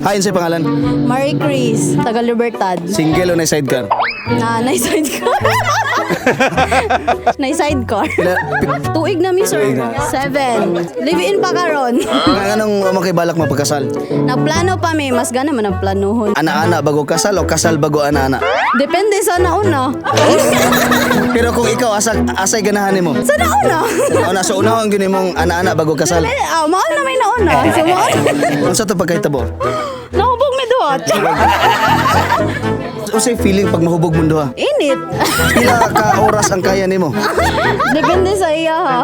Hain sa pangalan. Marie Chris, taga Libertad. Single o na sidecar? Nay sidecar. Nay sidecar. Tuig na mi sir. Tuig na. 7. Live-in pa karon. Anong makibalak mapagkasal? Nagplano pa mi, mas gana man ang planuhon. Ana-ana bago kasal o kasal bago ana-ana? Depende sa nauna. Pero kung ikaw asay ganahan mo. Sa nauna. Una sa unahon gyud mong ana-ana bago kasal. Mahal na may nauna. So mahal. Unsa to pagkahitabo? Nahubog mi duhat. Unsay feeling pag mahubog mo duha? Init. Pila ka oras ang kaya nimo? Depende sa iya ha.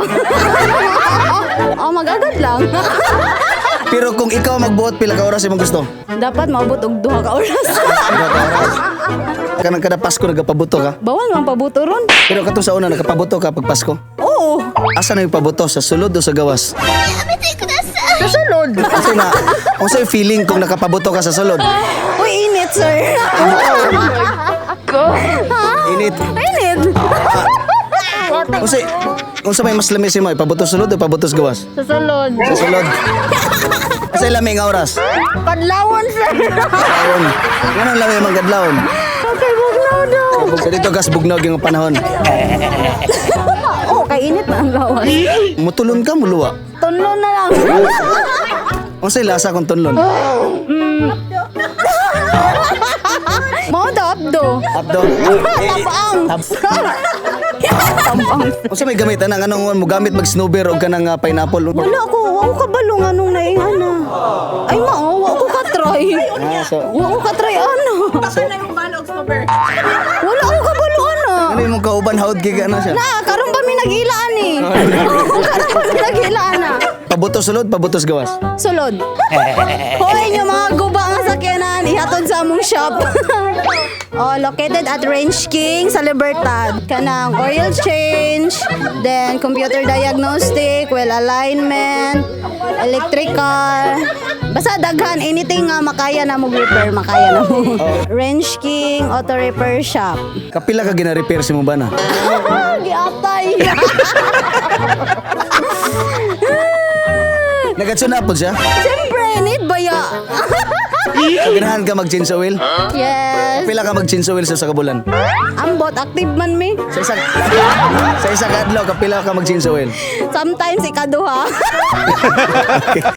Mag-agad lang. Pero kung ikaw magbuot pila ka oras imong gusto? Dapat maabot og 2 ka oras. Pila ka oras? Kanang kada Pasko nagapabuto ka? Bawal man pabuto ron. Pero katong sa una nagapabuto ka pag Pasko? Oo. Asa na yung pabuto? Sa sulod o sa gawas? Sa sulod. Kasi na, unsay feeling kung nakapabuto ka sa sulod? Uy, init, sir. Init. Init. Unsa may mas lamis mo? Ipabuto sulod o pabuto sa gawas? Sa sulod. Sa sulod. Asa lamig nga oras? Padlawon, sir. Taon. Ganun lamig mga gadlawon. Okay, bugnaw daw. Sa dito gas bugnog yung panahon. Oo, kay init na ang lawas. Mutulon ka, muluwa. Tunlo na lang. Unsay lasa kung tunlon? Mao da abdo. Abdo. Tapaang. Tapaang. Unsa may gamit anang anong mo gamit mag snowbeer o kanang pineapple? Wala ko, wa ko kabalo nga nung naingana. Ay mao, wa ko ka-try. So, Wa ko ka-try ano. Wala ko kabalo ano. ano yung kauban haud giga na siya? Na, karon pa mi nag-ilaan eh. Karon pa mi nag-ilaan na. Pabuto sulod, pabutos gawas. Sulod. Hoy nyo mga guba nga sakyanan, ihatod sa among shop. Located at Range King sa Libertad. Kanang oil change, then computer diagnostic, well alignment, electrical. Basta daghan, anything nga makaya na mo repair, makaya na mo. Range King Auto Repair Shop. Kapila ka gina-repair si mo ba na? Giatay. Nagatsuna po siya? Siyempre, need baya. Ganahan ka mag-change oil? Yes. Kapila ka mag-change oil sa kabulan? Ambot, active man mi. Sa isang adlaw, kapila ka mag-change oil? Sometimes ikaduha.